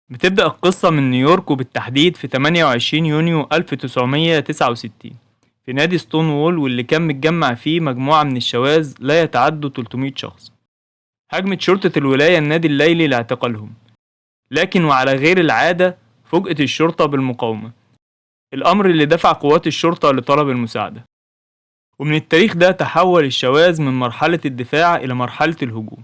بتبدأ القصة من نيويورك وبالتحديد في 28 يونيو 1969 في نادي ستون وول، واللي كان متجمع فيه مجموعة من الشواذ لا يتعدوا 300 شخص. هجمت شرطة الولاية النادي الليلي لاعتقالهم، لكن وعلى غير العادة فوجئت الشرطة بالمقاومة، الأمر اللي دفع قوات الشرطة لطلب المساعدة. ومن التاريخ ده تحول الشواذ من مرحلة الدفاع إلى مرحلة الهجوم،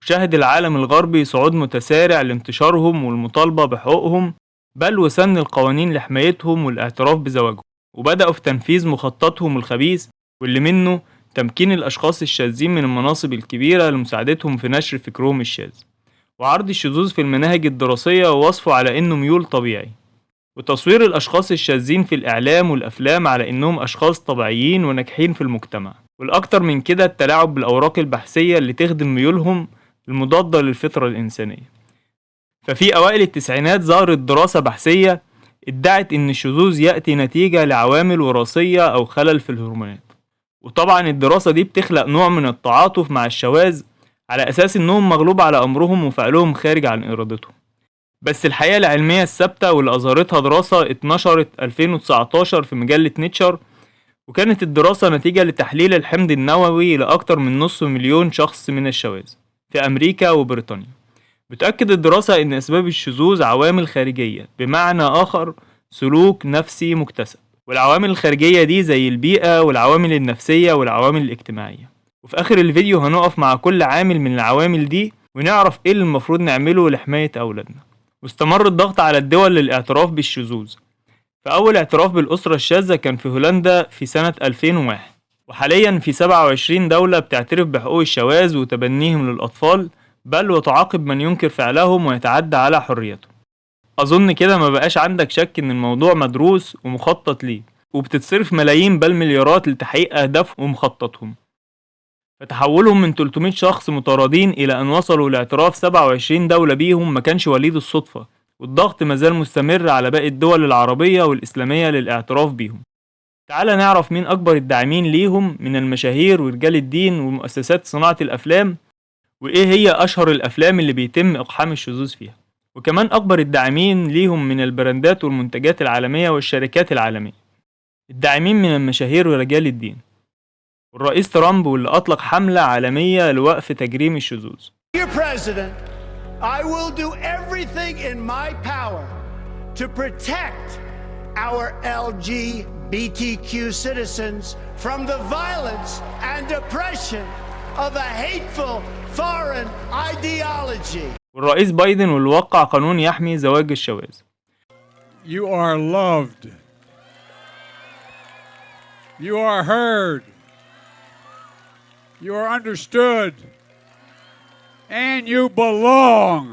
شهد العالم الغربي صعود متسارع لانتشارهم والمطالبة بحقوقهم، بل وسن القوانين لحمايتهم والاعتراف بزواجهم، وبدأوا في تنفيذ مخططهم الخبيث واللي منه تمكين الأشخاص الشاذين من المناصب الكبيرة لمساعدتهم في نشر فكرهم الشاذ، وعرض الشذوذ في المناهج الدراسية ووصفه على إنه ميول طبيعي، وتصوير الأشخاص الشاذين في الإعلام والأفلام على إنهم أشخاص طبيعيين وناجحين في المجتمع. والأكتر من كده التلاعب بالأوراق البحثية اللي تخدم ميولهم المضادة للفطرة الإنسانية. ففي أوائل التسعينات ظهرت دراسة بحثية ادعت إن الشذوذ يأتي نتيجة لعوامل وراثية أو خلل في الهرمونات، وطبعا الدراسة دي بتخلق نوع من التعاطف مع الشواذ على أساس إنهم مغلوب على أمرهم وفعلهم خارج عن إرادتهم. بس الحقيقة العلمية الثابتة واللي أظهرتها دراسة اتنشرت 2019 في مجلة نيتشر، وكانت الدراسة نتيجة لتحليل الحمض النووي لأكتر من 500,000 شخص من الشواذ في أمريكا وبريطانيا. بتأكد الدراسة إن أسباب الشذوذ عوامل خارجية، بمعنى آخر سلوك نفسي مكتسب، والعوامل الخارجية دي زي البيئة والعوامل النفسية والعوامل الاجتماعية. وفي آخر الفيديو هنقف مع كل عامل من العوامل دي ونعرف إيه اللي المفروض نعمله لحماية أولادنا. واستمر الضغط على الدول للاعتراف بالشذوذ، فأول اعتراف بالأسرة الشاذة كان في هولندا في سنة 2001، وحاليا في 27 دولة بتعترف بحقوق الشواذ وتبنيهم للأطفال، بل وتعاقب من ينكر فعلهم ويتعدى على حريتهم. أظن كده ما بقاش عندك شك إن الموضوع مدروس ومخطط ليه، وبتتصرف ملايين بل مليارات لتحقيق أهدافهم ومخططهم. فتحولهم من 300 شخص مطاردين إلى أن وصلوا لاعتراف 27 دولة بيهم ما كانش وليد الصدفة، والضغط مازال مستمر على باقي الدول العربية والإسلامية للاعتراف بيهم. تعال نعرف مين أكبر الداعمين ليهم من المشاهير ورجال الدين ومؤسسات صناعة الأفلام، وإيه هي أشهر الأفلام اللي بيتم إقحام الشذوذ فيها، وكمان أكبر الداعمين ليهم من البراندات والمنتجات العالمية والشركات العالمية. الداعمين من المشاهير ورجال الدين، والرئيس ترامب واللي أطلق حملة عالمية لوقف تجريم الشذوذ. Dear President, I will do everything in my power to protect our LGBTQ citizens from the violence and oppression of a hateful foreign ideology. والرئيس بايدن واللي وقع قانون يحمي زواج الشواذ. You are loved. You are heard. You are understood. And you belong.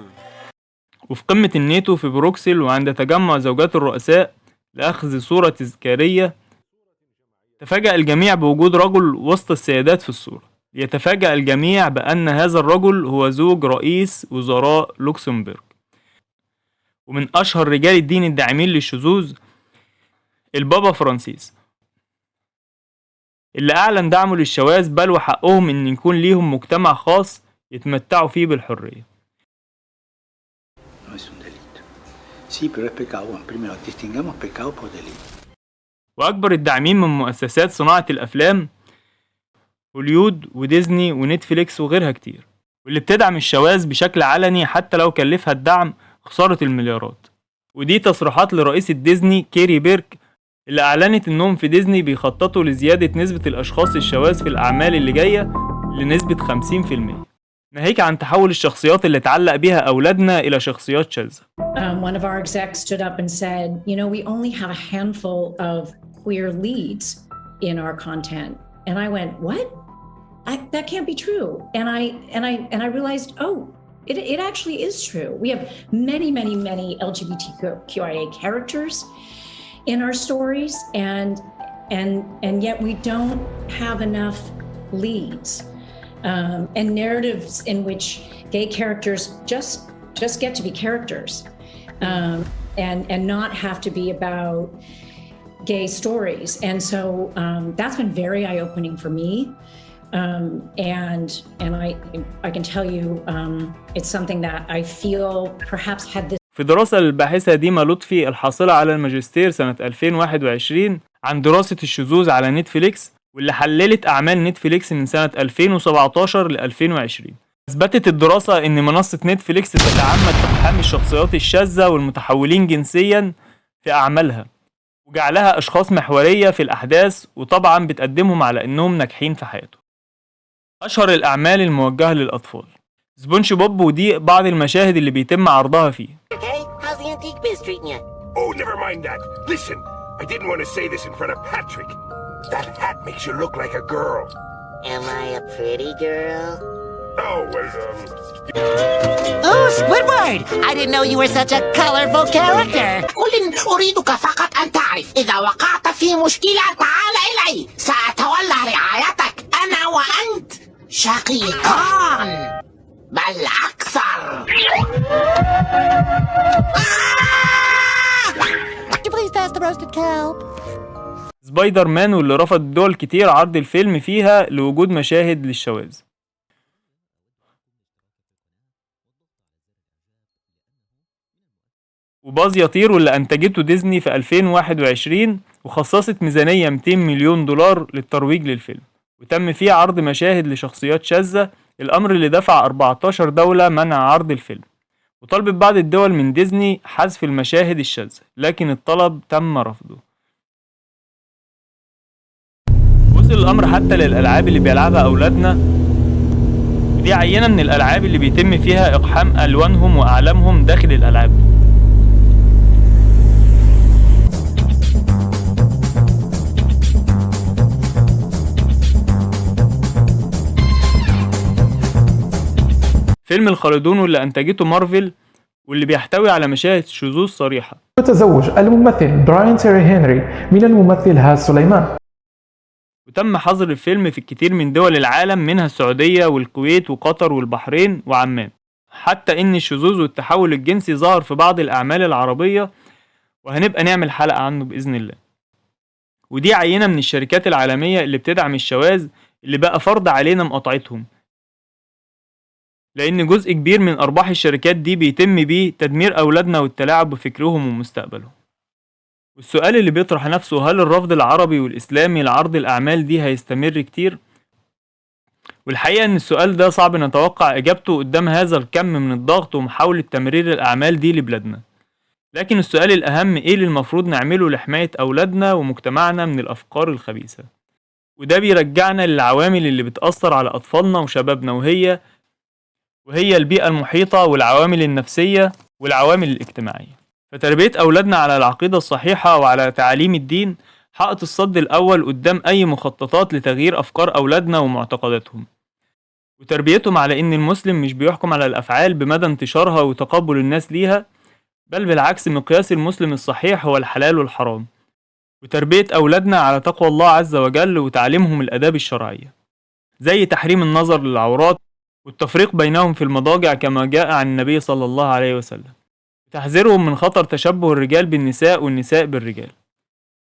وفي قمة الناتو في بروكسل وعند تجمع زوجات الرؤساء لأخذ صورة تذكارية، تفاجأ الجميع بوجود رجل وسط السيدات في الصورة. يتفاجأ الجميع بأن هذا الرجل هو زوج رئيس وزراء لوكسمبورغ، ومن أشهر رجال الدين الداعمين للشذوذ البابا فرانسيس، اللي أعلن دعمه للشواذ بل وحقهم إن يكون ليهم مجتمع خاص يتمتعوا فيه بالحرية. وأكبر الداعمين من مؤسسات صناعة الأفلام هوليود وديزني ونتفليكس وغيرها كتير، واللي بتدعم الشواذ بشكل علني حتى لو كلفها الدعم خسارة المليارات. ودي تصريحات لرئيسة ديزني كيري بيرك، اللي أعلنت إنهم في ديزني بيخططوا لزيادة نسبة الأشخاص الشواذ في الأعمال اللي جاية لنسبة 50%، ناهيك عن تحول الشخصيات اللي تعلق بيها أولادنا إلى شخصيات شاذة. One of our execs stood up and said, you know, we only have a handful of queer leads in our content. And I went, what? That can't be true. And I realized, oh, it actually is true. We have many LGBTQIA characters in our stories, and yet we don't have enough leads and narratives in which gay characters just get to be characters and not have to be about gay stories. And so that's been very eye-opening for me. And I can tell you, it's something that I feel perhaps had this في دراسة للباحثة ديما لطفي الحاصلة على الماجستير سنة 2021 عن دراسة الشذوذ على نتفليكس، واللي حللت أعمال نتفليكس من سنة 2017 ل 2020. أثبتت الدراسة إن منصة نتفليكس تتعمد إقحام الشخصيات الشاذة والمتحولين جنسيا في أعمالها، وجعلها أشخاص محورية في الأحداث، وطبعا بتقدمهم على إنهم ناجحين في حياتهم. أشهر الأعمال الموجهة للأطفال سبونج بوب، ودي بعض المشاهد اللي بيتم عرضها فيه. How's the antique biz treating you? Oh, never mind that. Listen, I didn't want to say this in front of Patrick. That hat makes you look like a girl. Am I a pretty girl? Oh, well, Oh, Squidward! I didn't know you were such a colorful character. قل أريدك فقط أن تعرف إذا وقعت في مشكلة تعال إلي سأتولى رعايتك أنا وأنت شقيقان بل أكثر. Would you please pass the roasted cow? سبايدر مان، واللي رفض دول كتير عرض الفيلم فيها لوجود مشاهد للشواذ. وباز يطير، واللي أنتجته ديزني في 2021 وخصصت ميزانية 200 مليون دولار للترويج للفيلم، وتم فيه عرض مشاهد لشخصيات شاذة، الأمر اللي دفع 14 دولة منع عرض الفيلم، وطلبت بعض الدول من ديزني حذف المشاهد الشاذة، لكن الطلب تم رفضه. وصل الأمر حتى للألعاب اللي بيلعبها أولادنا، ودي عينة من الألعاب اللي بيتم فيها إقحام ألوانهم وأعلامهم داخل الألعاب. فيلم الخالدون، واللي أنتجته مارفل، واللي بيحتوي على مشاهد شذوذ صريحة. يتزوج الممثل براين تيري هنري من الممثل هاز سليمان. وتم حظر الفيلم في الكثير من دول العالم، منها السعودية والكويت وقطر والبحرين وعمان، حتى إن الشذوذ والتحول الجنسي ظهر في بعض الأعمال العربية، وهنبقى نعمل حلقة عنه بإذن الله. ودي عينة من الشركات العالمية اللي بتدعم الشواذ، اللي بقى فرض علينا مقاطعتهم، لأن جزء كبير من أرباح الشركات دي بيتم بيه تدمير أولادنا والتلاعب بفكرهم ومستقبلهم. والسؤال اللي بيطرح نفسه، هل الرفض العربي والإسلامي لعرض الأعمال دي هيستمر كتير؟ والحقيقة إن السؤال ده صعب نتوقع إجابته قدام هذا الكم من الضغط ومحاولة تمرير الأعمال دي لبلادنا. لكن السؤال الأهم، إيه اللي المفروض نعمله لحماية أولادنا ومجتمعنا من الأفكار الخبيثة؟ وده بيرجعنا للعوامل اللي بتأثر على أطفالنا وشبابنا، وهي البيئة المحيطة والعوامل النفسية والعوامل الاجتماعية. فتربية أولادنا على العقيدة الصحيحة وعلى تعاليم الدين حائط الصد الأول قدام أي مخططات لتغيير أفكار أولادنا ومعتقداتهم، وتربيتهم على إن المسلم مش بيحكم على الأفعال بمدى انتشارها وتقبل الناس ليها، بل بالعكس مقياس المسلم الصحيح هو الحلال والحرام، وتربية أولادنا على تقوى الله عز وجل وتعليمهم الآداب الشرعية، زي تحريم النظر للعورات والتفريق بينهم في المضاجع كما جاء عن النبي صلى الله عليه وسلم، وتحذيرهم من خطر تشبه الرجال بالنساء والنساء بالرجال،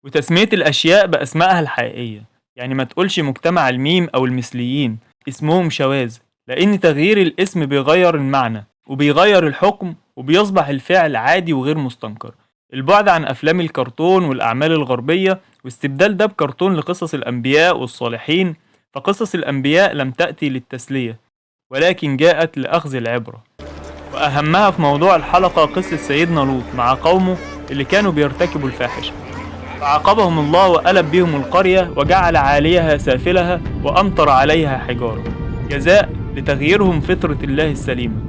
وتسمية الأشياء بأسمائها الحقيقية. يعني ما تقولش مجتمع الميم أو المثليين، اسمهم شواذ، لأن تغيير الاسم بيغير المعنى وبيغير الحكم، وبيصبح الفعل عادي وغير مستنكر. البعد عن أفلام الكرتون والأعمال الغربية واستبدال ده بكرتون لقصص الأنبياء والصالحين، فقصص الأنبياء لم تأتي للتسلية ولكن جاءت لأخذ العبرة، وأهمها في موضوع الحلقة قصة سيدنا لوط مع قومه اللي كانوا بيرتكبوا الفاحشة، فعاقبهم الله وقلب بهم القرية وجعل عاليها سافلها وأمطر عليها حجارة، جزاء لتغييرهم فطرة الله السليمة.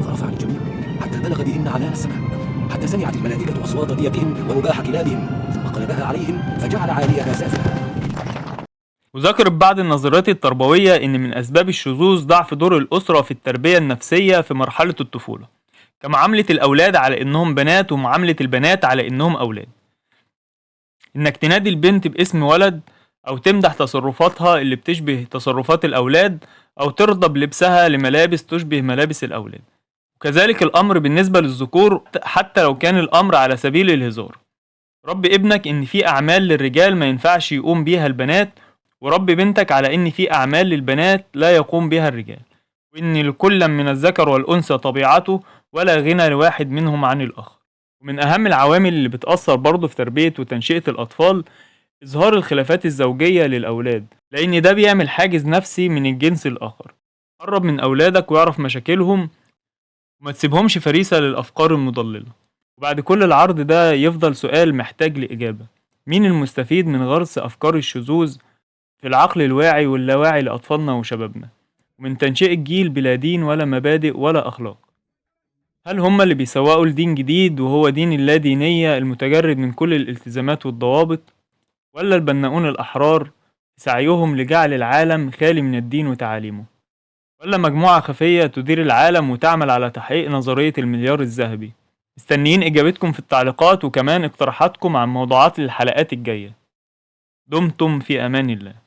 فرفع الجميع حتى بلغ بهن عنان السماء، حتى سمعت الملائكة أصوات ضيافهم ونباح كلابهم، ثم قلبها عليهم فجعل عاليها سافلها. وذكرت بعض النظريات التربوية إن من أسباب الشذوذ ضعف دور الأسرة في التربية النفسية في مرحلة الطفولة، كمعاملة الأولاد على إنهم بنات ومعاملة البنات على إنهم أولاد. إنك تنادي البنت باسم ولد، أو تمدح تصرفاتها اللي بتشبه تصرفات الأولاد، أو ترضى بلبسها لملابس تشبه ملابس الأولاد. وكذلك الأمر بالنسبة للذكور، حتى لو كان الأمر على سبيل الهزار. رب ابنك إن في أعمال للرجال ما ينفعش يقوم بيها البنات، وربي بنتك على إن في أعمال للبنات لا يقوم بها الرجال، وإن لكل من الذكر والأنثى طبيعته ولا غنى لواحد منهم عن الآخر. ومن أهم العوامل اللي بتأثر برضه في تربية وتنشئة الأطفال إظهار الخلافات الزوجية للأولاد، لأن ده بيعمل حاجز نفسي من الجنس الآخر. قرب من أولادك واعرف مشاكلهم وما تسيبهمش فريسة للأفكار المضللة. وبعد كل العرض ده يفضل سؤال محتاج لإجابة: مين المستفيد من غرس أفكار الشذوذ في العقل الواعي واللاواعي لأطفالنا وشبابنا، ومن تنشئة جيل بلا دين ولا مبادئ ولا أخلاق؟ هل هم اللي بيسوقوا لدين جديد وهو دين اللادينية المتجرد من كل الالتزامات والضوابط، ولا البناؤون الأحرار في سعيهم لجعل العالم خالي من الدين وتعاليمه، ولا مجموعة خفية تدير العالم وتعمل على تحقيق نظرية المليار الذهبي؟ مستنيين إجابتكم في التعليقات وكمان اقتراحاتكم عن موضوعات للحلقات الجاية. دمتم في أمان الله.